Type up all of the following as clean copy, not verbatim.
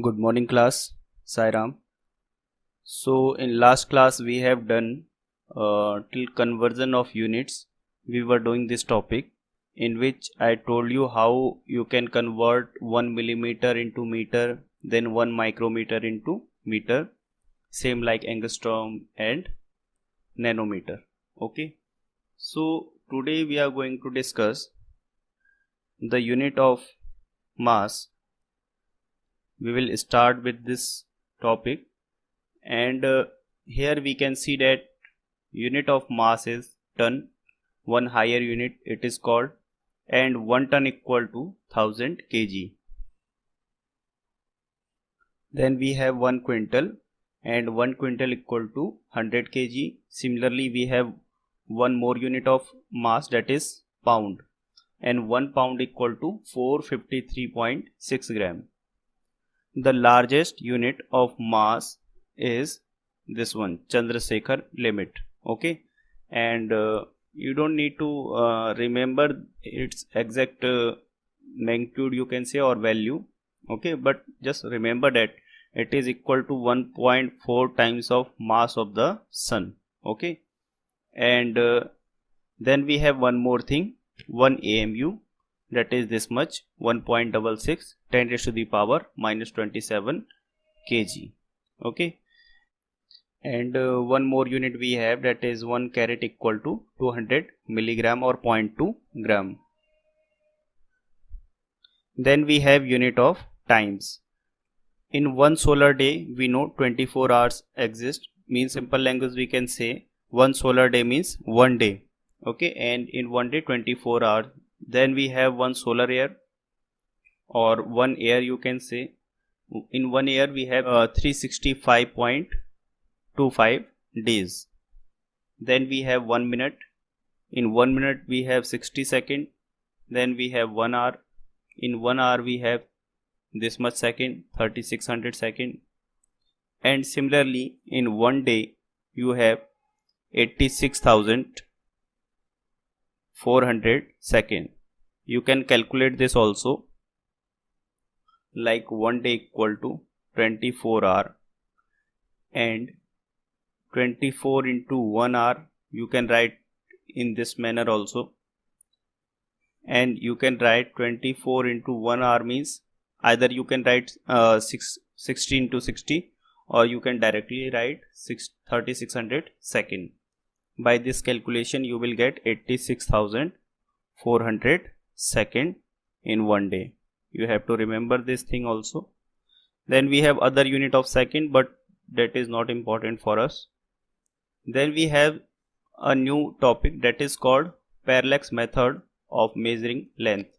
Good morning class, Sairam. So in last class we have done till conversion of units. We were doing this topic in which I told you how you can convert 1 millimeter into meter, then 1 micrometer into meter, same like angstrom and nanometer. Okay. So today we are going to discuss the unit of mass. We will start with this topic, and here we can see that unit of mass is ton. One higher unit it is called, and 1 ton equal to 1000 kg. Then we have 1 quintal, and 1 quintal equal to 100 kg. Similarly we have one more unit of mass, that is pound, and 1 pound equal to 453.6 gram. The largest unit of mass is this one, Chandrasekhar limit. Okay, and you don't need to remember its exact magnitude, you can say, or value. Okay, but just remember that it is equal to 1.4 times of mass of the sun. Okay, and then we have one more thing, 1 AMU, that is this much, 1.66 10 raised to the power minus 27 kg. Okay, and one more unit we have, that is 1 carat equal to 200 milligram or 0.2 gram. Then we have unit of times. In one solar day we know 24 hours exist, means simple language we can say one solar day means one day. Okay, and in one day 24 hours. Then we have one solar year or one year, you can say. In 1 year we have 365.25 days. Then we have 1 minute. In 1 minute we have 60 seconds. Then we have 1 hour. In 1 hour we have this much second, 3600 seconds. And similarly in one day you have 86,400 seconds. You can calculate this also, like one day equal to 24 hour, and 24 into 1 hour you can write in this manner also, and you can write 24 into 1 hour means either you can write 60 into 60, or you can directly write 3600 second. By this calculation you will get 86,400 second in one day. You have to remember this thing also. Then we have other unit of second, but that is not important for us. Then we have a new topic, that is called parallax method of measuring length.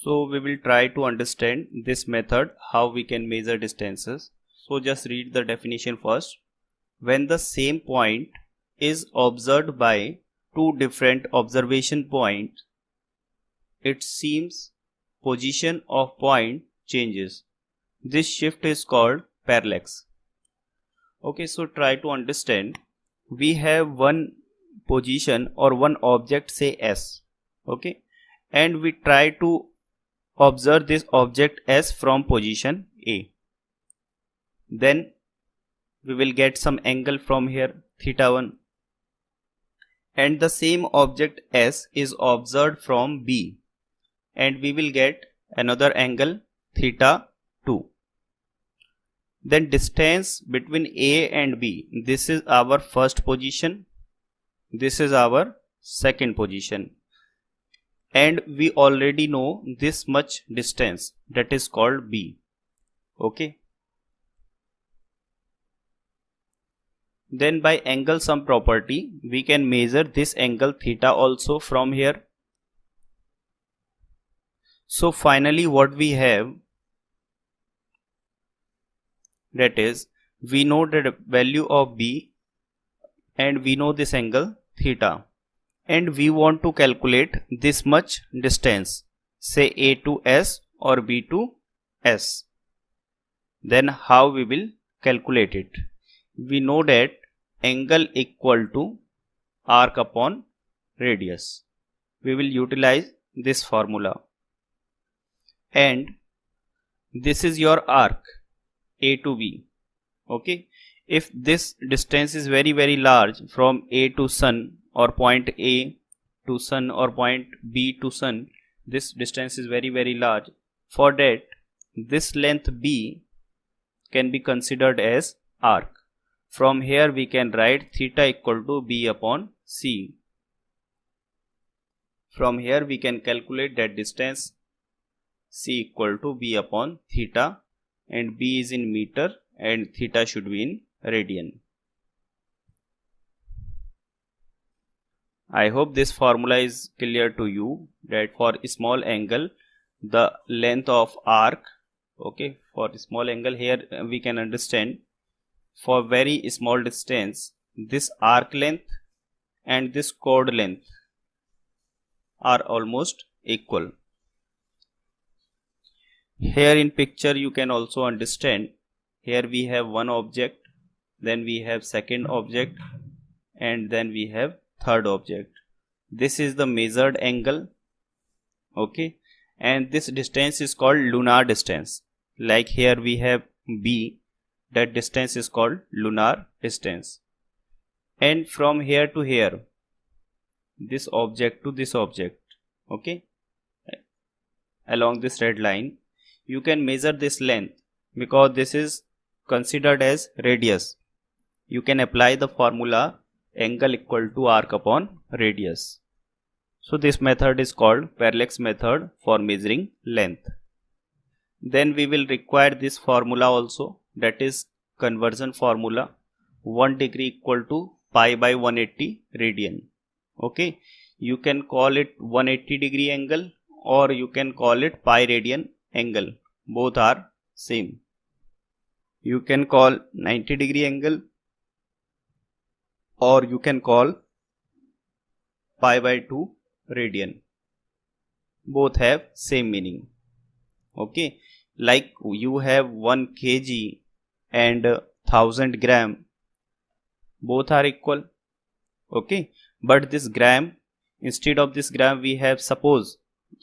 So we will try to understand this method, how we can measure distances. So just read the definition first. When the same point is observed by two different observation points, it seems position of point changes. This shift is called parallax. Okay, so try to understand. We have one position or one object, say S. Okay, and we try to observe this object S from position A. Then we will get some angle from here, theta 1. And the same object S is observed from B, and we will get another angle, theta 2. Then distance between A and B, this is our first position, this is our second position, and we already know this much distance, that is called B. Okay, then by angle sum property we can measure this angle theta also from here. So finally what we have, that is, we know the value of B and we know this angle theta, and we want to calculate this much distance, say A to S or B to S. Then how we will calculate it? We know that angle equal to arc upon radius. We will utilize this formula, and this is your arc A to B. Okay, if this distance is very large from A to sun, or point A to sun, or point B to sun, this distance is very large. For that, this length B can be considered as arc. From here we can write theta equal to B upon C. From here we can calculate that distance C equal to B upon theta, and B is in meter and theta should be in radian. I hope this formula is clear to you, that for a small angle the length of arc, okay, for a small angle here we can understand, for very small distance this arc length and this chord length are almost equal. Here in picture you can also understand, here we have one object, then we have second object, and then we have third object. This is the measured angle, okay, and this distance is called lunar distance. Like here we have B, that distance is called lunar distance. And from here to here, this object to this object, okay, along this red line, you can measure this length because this is considered as radius. You can apply the formula angle equal to arc upon radius. So this method is called parallax method for measuring length. Then we will require this formula also, that is conversion formula, 1 degree equal to pi by 180 radian. Okay, you can call it 180 degree angle or you can call it pi radian angle, both are same. You can call 90 degree angle or you can call pi by 2 radian, both have same meaning. Okay, like you have 1 kg and 1000 gram, both are equal. Okay, but this gram, instead of this gram we have, suppose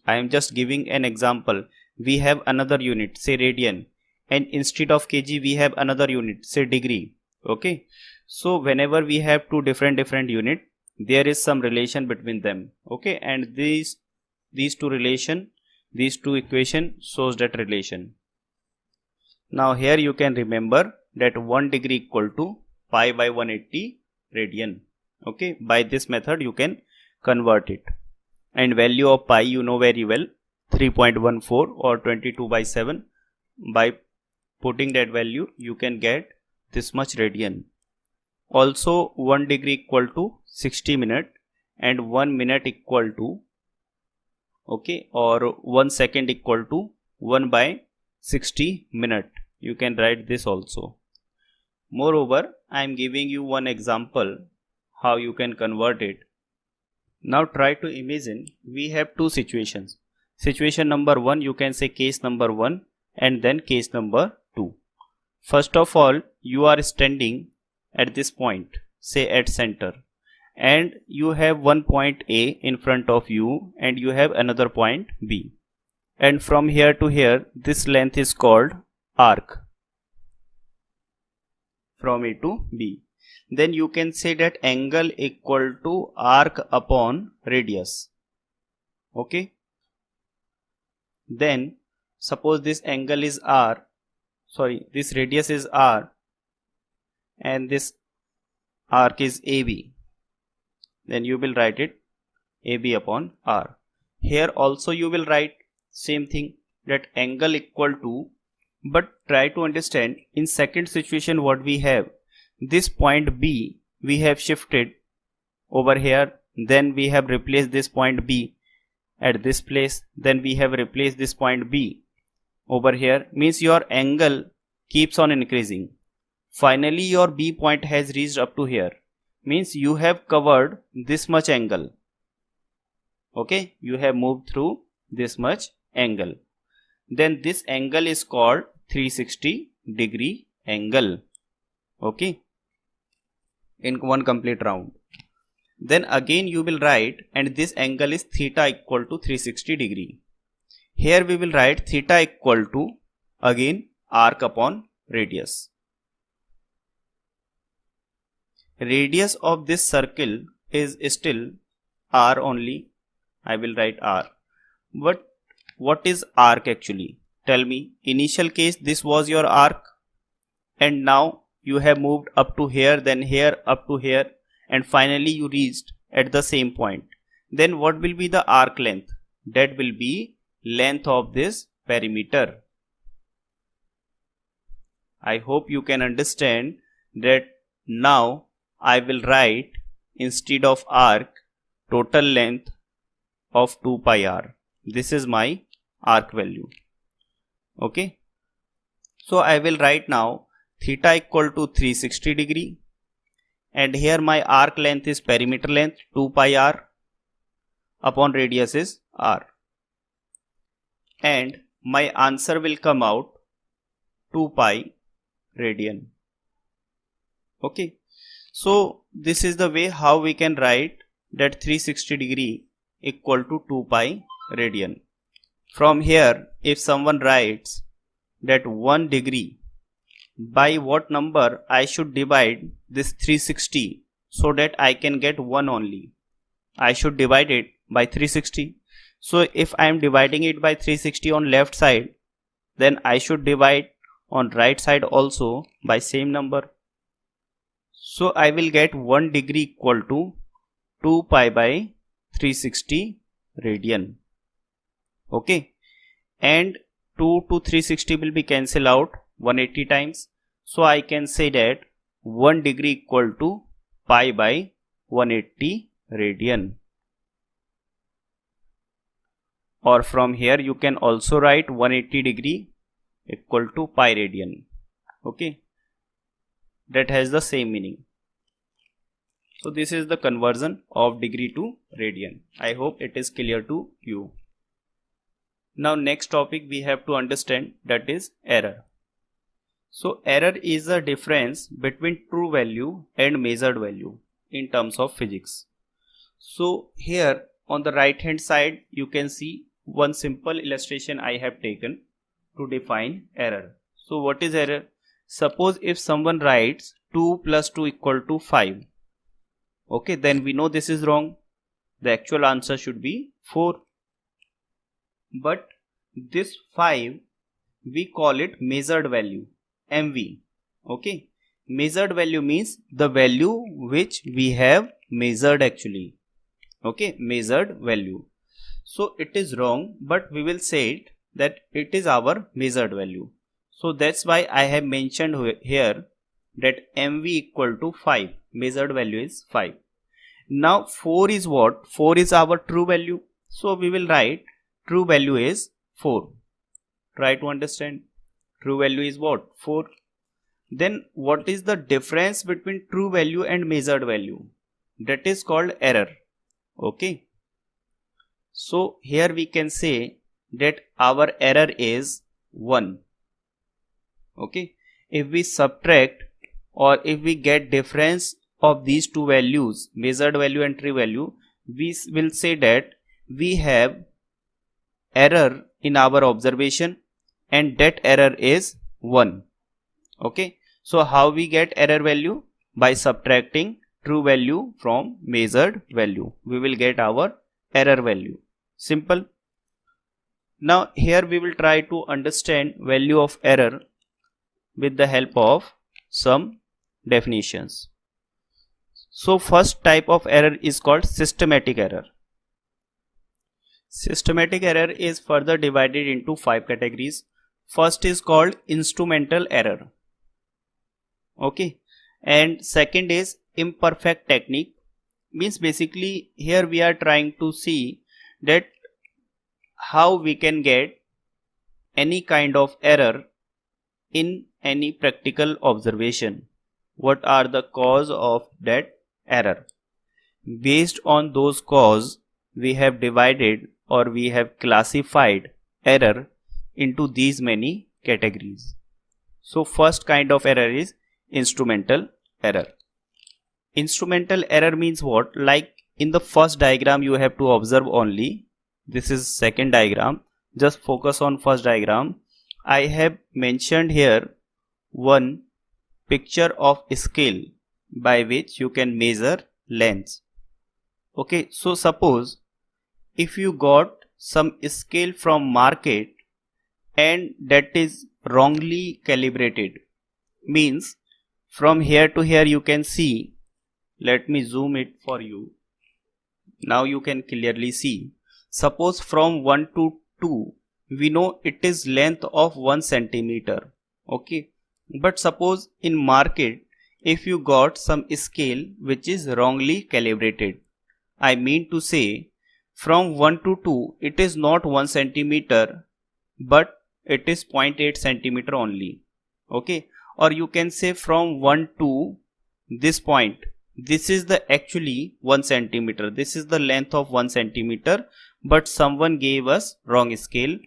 I am just giving an example, we have another unit, say radian, and instead of kg we have another unit, say degree. Okay, so whenever we have two different unit, there is some relation between them. Okay, and these two relation, these two equation shows that relation. Now here you can remember that 1 degree equal to pi by 180 radian. Okay, by this method you can convert it, and value of pi you know very well, 3.14 or 22 by 7. By putting that value you can get this much radian. Also 1 degree equal to 60 minute and 1 minute equal to, okay, or 1 second equal to 1 by 60 minute. You can write this also. Moreover, I am giving you one example how you can convert it. Now try to imagine we have two situations. Situation number 1, you can say case number 1, and then case number 2. First of all, you are standing at this point, say at center, and you have one point A in front of you and you have another point B, and from here to here this length is called arc, from A to B. Then you can say that angle equal to arc upon radius. Okay, then suppose this angle is R, sorry, this radius is R and this arc is AB. Then you will write it AB upon R. Here also you will write same thing, that angle equal to, but try to understand in second situation what we have. This point B we have shifted over here, then we have replaced this point B at this place, then we have replaced this point B over here, means your angle keeps on increasing. Finally your B point has reached up to here, means you have covered this much angle. Okay, you have moved through this much angle. Then this angle is called 360 degree angle. Okay, in one complete round. Then again you will write, and this angle is theta equal to 360 degree. Here we will write theta equal to, again arc upon radius. Radius of this circle is still r only. I will write r. But what is arc actually? Tell me. Initial case this was your arc, and now you have moved up to here, then here, up to here, and finally you reached at the same point. Then what will be the arc length? That will be length of this perimeter. I hope you can understand that. Now I will write, instead of arc, total length of 2 pi r. This is my arc value. Okay. So I will write now theta equal to 360 degree, and here my arc length is perimeter length 2 pi r upon radius is r, and my answer will come out 2 pi radian. Okay. So this is the way how we can write that 360 degree equal to 2 pi radian. From here, if someone writes that 1 degree, by what number I should divide this 360 so that I can get 1 only? I should divide it by 360. So if I am dividing it by 360 on left side, then I should divide on right side also by same number. So I will get 1 degree equal to 2 pi by 360 radian. Okay. And 2 to 360 will be cancelled out 180 times. So I can say that 1 degree equal to pi by 180 radian. Or from here you can also write 180 degree equal to pi radian. Okay. That has the same meaning. So this is the conversion of degree to radian. I hope it is clear to you. Now next topic we have to understand, that is error. So error is the difference between true value and measured value in terms of physics. So here on the right hand side you can see one simple illustration I have taken to define error. So what is error? Suppose if someone writes 2 plus 2 equal to 5. Okay, then we know this is wrong. The actual answer should be 4. But this 5 we call it measured value, MV. Okay, measured value means the value which we have measured actually. Okay, measured value. So it is wrong, but we will say it that it is our measured value. So that's why I have mentioned here that MV equal to 5. Measured value is 5. Now 4 is what? 4 is our true value. So we will write true value is 4. Try to understand. True value is what? 4. Then what is the difference between true value and measured value? That is called error. Okay. So here we can say that our error is 1. Okay. If we subtract or if we get difference of these two values, measured value and true value, we will say that we have error in our observation and that error is 1. Okay. So how we get error value? By subtracting true value from measured value. We will get our error value. Simple. Now here we will try to understand value of error with the help of some definitions. So first type of error is called systematic error. Systematic error is further divided into 5 categories. First is called instrumental error. Okay. And second is imperfect technique. Means basically here we are trying to see that how we can get any kind of error in any practical observation. What are the cause of that error? Based on those cause, we have divided or we have classified error into these many categories. So first kind of error is instrumental error. Instrumental error means what? Like in the first diagram you have to observe only. This is second diagram. Just focus on first diagram. I have mentioned here one picture of scale by which you can measure lengths. Okay, so suppose if you got some scale from market and that is wrongly calibrated, means from here to here you can see, let me zoom it for you. Now you can clearly see. Suppose from 1 to 2, we know it is length of 1 centimeter. Okay. But suppose in market, if you got some scale which is wrongly calibrated, I mean to say from 1 to 2, it is not 1 centimeter, but it is 0.8 centimeter only. Okay. Or you can say from 1 to this point, this is the actually 1 centimeter. This is the length of 1 centimeter, but someone gave us wrong scale.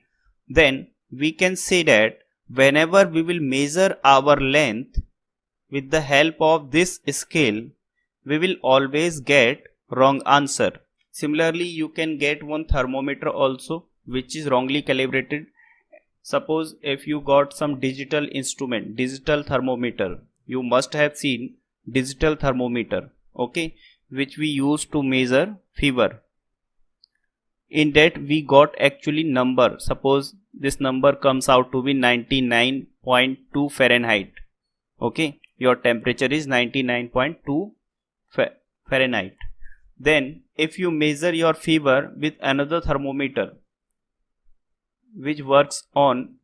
Then we can say that whenever we will measure our length with the help of this scale, we will always get wrong answer. Similarly, you can get one thermometer also which is wrongly calibrated. Suppose if you got some digital instrument, digital thermometer, you must have seen digital thermometer, okay, which we use to measure fever. In that we got actually number. Suppose this number comes out to be 99.2 Fahrenheit. Okay, your temperature is 99.2 Fahrenheit. Then if you measure your fever with another thermometer which works on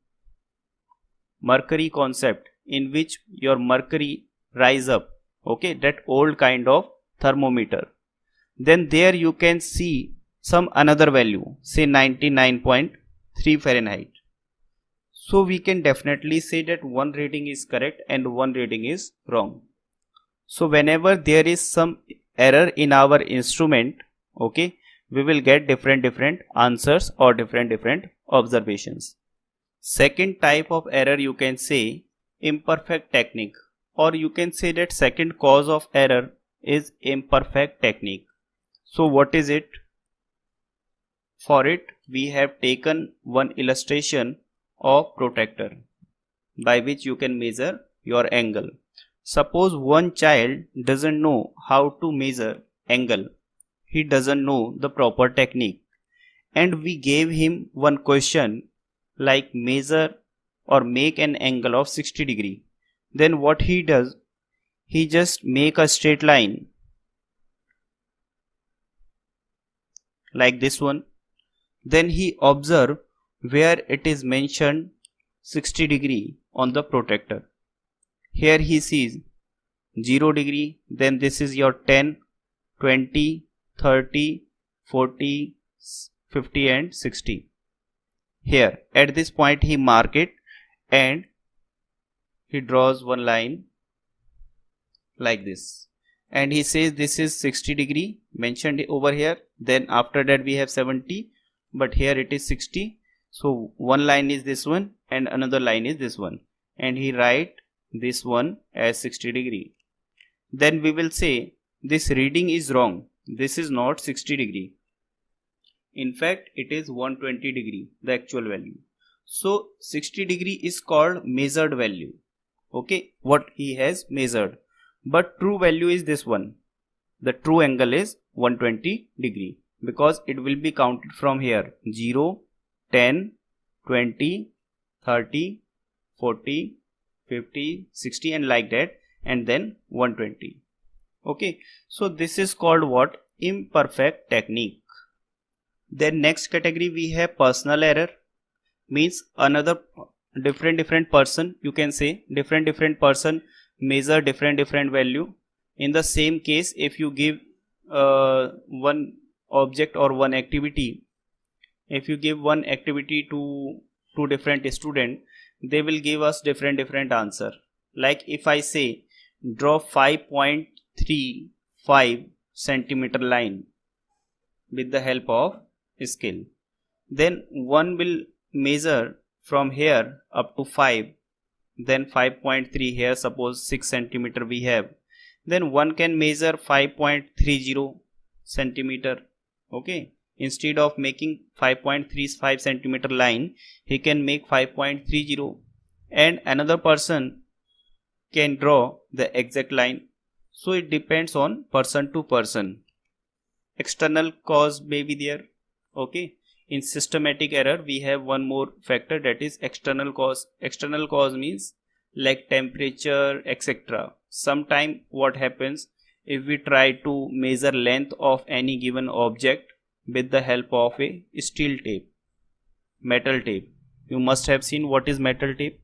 mercury concept, in which your mercury rise up, okay, that old kind of thermometer, then there you can see some another value, say 99.3 Fahrenheit. So we can definitely say that one reading is correct and one reading is wrong. So whenever there is some error in our instrument, okay, we will get different answers or different observations. Second type of error, you can say imperfect technique, or you can say that second cause of error is imperfect technique. So what is it? For it, we have taken one illustration of protractor by which you can measure your angle. Suppose one child doesn't know how to measure angle. He doesn't know the proper technique. And we gave him one question like measure or make an angle of 60 degree. Then what he does, he just make a straight line like this one. Then he observe where it is mentioned 60 degree on the protractor. Here he sees 0 degree, then this is your 10, 20, 30, 40, 50 and 60. Here at this point he mark it and he draws one line like this, and he says this is 60 degree mentioned over here. Then after that we have 70, but here it is 60. So one line is this one and another line is this one, and he write this one as 60 degree. Then we will say this reading is wrong. This is not 60 degree. In fact, it is 120 degree, the actual value. So 60 degree is called measured value. Okay, what he has measured. But true value is this one. The true angle is 120 degree, because it will be counted from here 0, 10, 20, 30, 40, 50, 60 and like that, and then 120. Okay, so this is called what? Imperfect technique. Then next category we have personal error, means another different person, you can say different person measure different value. In the same case, if you give one object or one activity, if you give one activity to two different students, they will give us different answer. Like if I say draw 5.35 centimeter line with the help of scale, then one will measure from here up to 5, then 5.3 here, suppose 6 centimeter we have, then one can measure 5.30 centimeter. Okay, instead of making 5.35 centimeter line, he can make 5.30, and another person can draw the exact line. So it depends on person to person. External cause may be there. Okay, in systematic error we have one more factor, that is external cause. External cause means like temperature, etc. Sometime what happens, if we try to measure length of any given object with the help of a steel tape, metal tape. You must have seen what is metal tape,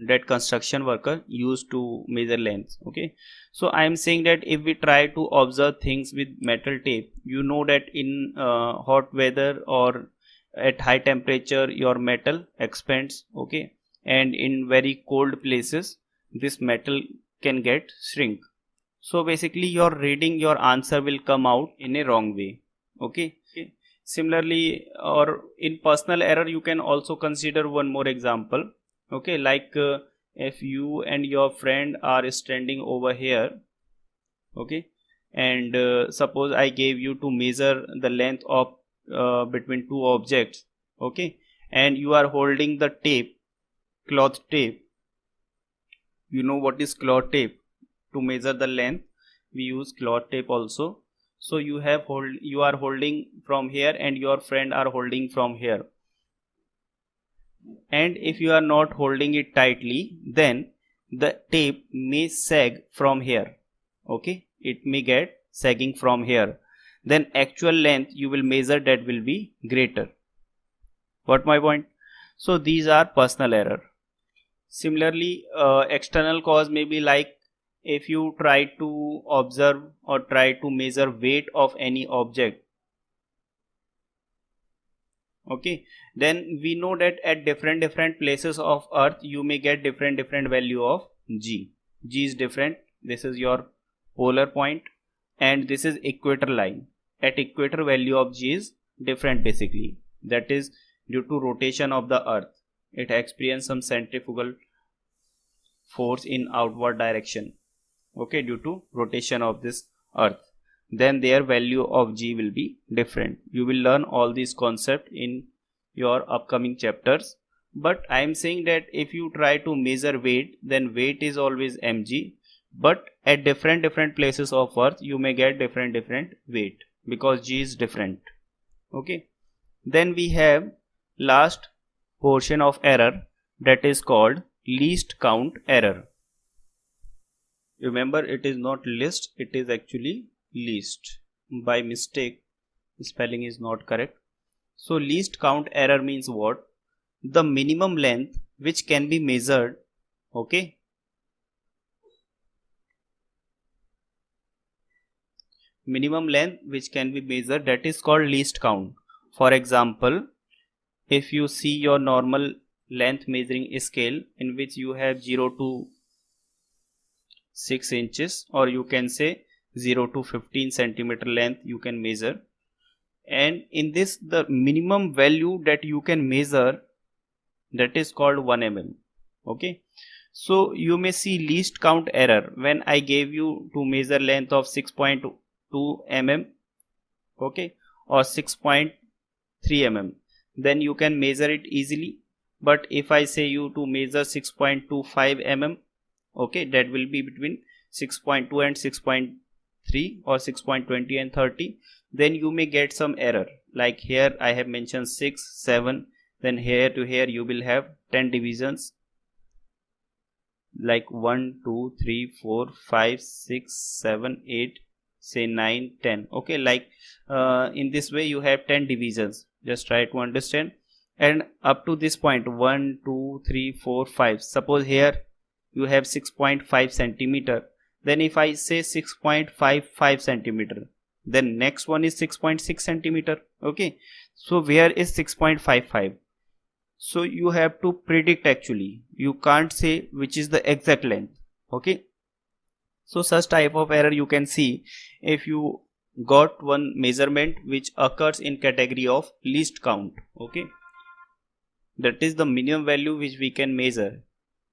that construction worker used to measure lengths. Okay, so I am saying that if we try to observe things with metal tape, you know that in hot weather or at high temperature your metal expands. Okay, and in very cold places this metal can get shrink. So basically your reading, your answer will come out in a wrong way. Okay, similarly, or in personal error you can also consider one more example. Okay, like if you and your friend are standing over here, okay, and suppose I gave you to measure the length of between two objects, okay, and you are holding the tape, cloth tape. You know what is cloth tape? To measure the length we use cloth tape also. So you are holding from here and your friend are holding from here, and if you are not holding it tightly, then the tape may sag from here. Okay, it may get sagging from here, then actual length you will measure that will be greater. What my point? So these are personal error. Similarly, external cause may be like if you try to observe or try to measure weight of any object. Okay, then we know that at different places of earth you may get different value of g. G is different. This is your polar point and this is equator line. At equator value of g is different basically. That is due to rotation of the earth. It experiences some centrifugal force in outward direction. Okay, due to rotation of this earth, then their value of g will be different. You will learn all these concepts in your upcoming chapters, but I am saying that if you try to measure weight, then weight is always mg, but at different places of earth you may get different weight because g is different. Okay, then we have last portion of error, that is called least count error. Remember, it is not list, it is actually least. By mistake spelling is not correct. So least count error means what? The minimum length which can be measured. Okay, minimum length which can be measured, that is called least count. For example, if you see your normal length measuring scale in which you have 0 to 6 inches, or you can say 0 to 15 centimeter length you can measure, and in this the minimum value that you can measure, that is called 1 mm. Okay, so you may see least count error when I gave you to measure length of 6.2 mm, okay, or 6.3 mm, then you can measure it easily. But if I say you to measure 6.25 mm, okay, that will be between 6.2 and 6.3 or 6.20 and 30, then you may get some error. Like here I have mentioned 6, 7, then here to here you will have 10 divisions, like 1, 2, 3, 4, 5, 6, 7, 8, say 9, 10. Okay, like in this way you have 10 divisions. Just try to understand. And up to this point 1, 2, 3, 4, 5. Suppose here you have 6.5 centimeter. Then if I say 6.55 centimeter, then next one is 6.6 centimeter. Okay, so where is 6.55? So you have to predict actually. You can't say which is the exact length. Okay, so such type of error you can see if you got one measurement which occurs in category of least count. Okay, that is the minimum value which we can measure.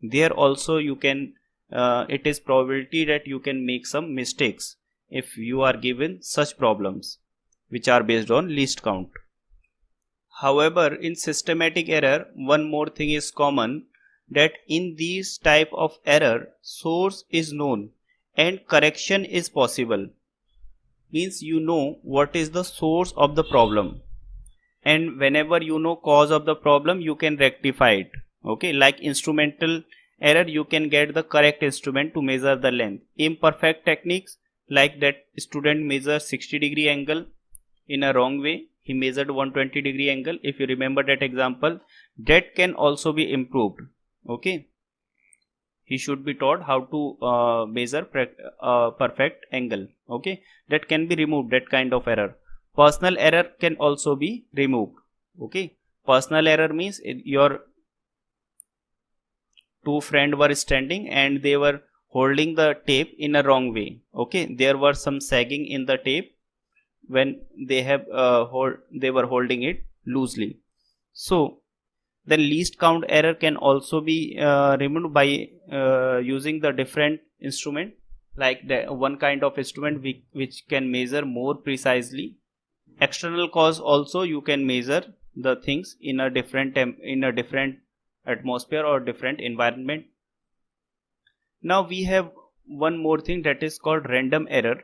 There also you can it is probability that you can make some mistakes if you are given such problems which are based on least count. However, in systematic error, one more thing is common, that in these type of error, source is known and correction is possible. Means you know what is the source of the problem, and whenever you know cause of the problem, you can rectify it. Okay, like instrumental error, you can get the correct instrument to measure the length. Imperfect techniques, like that student measures 60-degree angle in a wrong way, he measured 120-degree angle. If you remember that example, that can also be improved. Okay, he should be taught how to measure perfect angle. Okay, that can be removed, that kind of error. Personal error can also be removed. Okay, personal error means your two friends were standing and they were holding the tape in a wrong way. Okay, there was some sagging in the tape when they were holding it loosely. So the least count error can also be removed by using the different instrument, like the one kind of instrument which can measure more precisely. External cause also, you can measure the things in a different atmosphere or different environment. Now we have one more thing, that is called random error.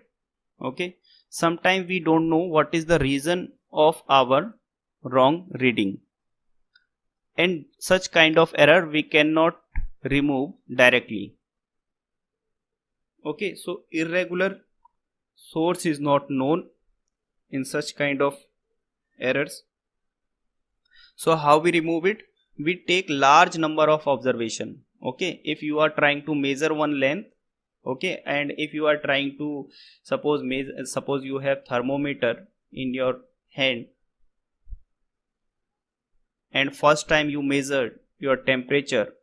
Okay, sometimes we don't know what is the reason of our wrong reading, and such kind of error we cannot remove directly. Okay, so irregular source is not known in such kind of errors. So how we remove it? We take large number of observation. Okay, if you are trying to measure one length, okay, and if you are trying to suppose you have thermometer in your hand, and first time you measured your temperature,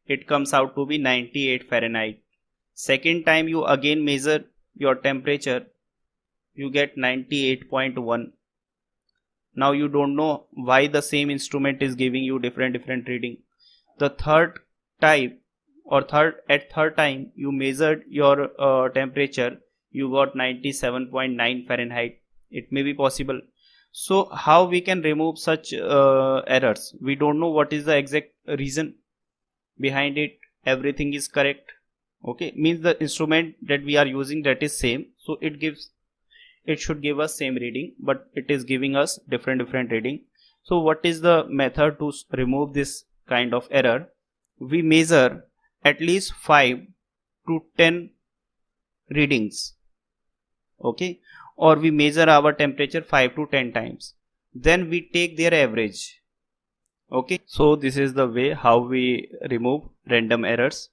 it comes out to be 98 Fahrenheit. Second time you again measure your temperature, you get 98.1. Now you don't know why the same instrument is giving you different reading. The third time you measured your temperature, you got 97.9 Fahrenheit. It may be possible. So how we can remove such errors? We don't know what is the exact reason behind it. Everything is correct. Okay, means the instrument that we are using, that is same, so it should give us same reading, but it is giving us different reading. So what is the method to remove this kind of error? We measure at least 5 to 10 readings. Okay, or we measure our temperature 5 to 10 times, then we take their average. Okay, so this is the way how we remove random errors.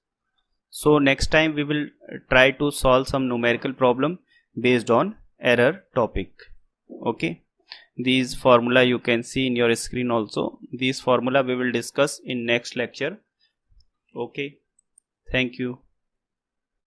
So next time we will try to solve some numerical problem based on error topic. Okay, these formula you can see in your screen also. These formula we will discuss in next lecture. Okay, thank you.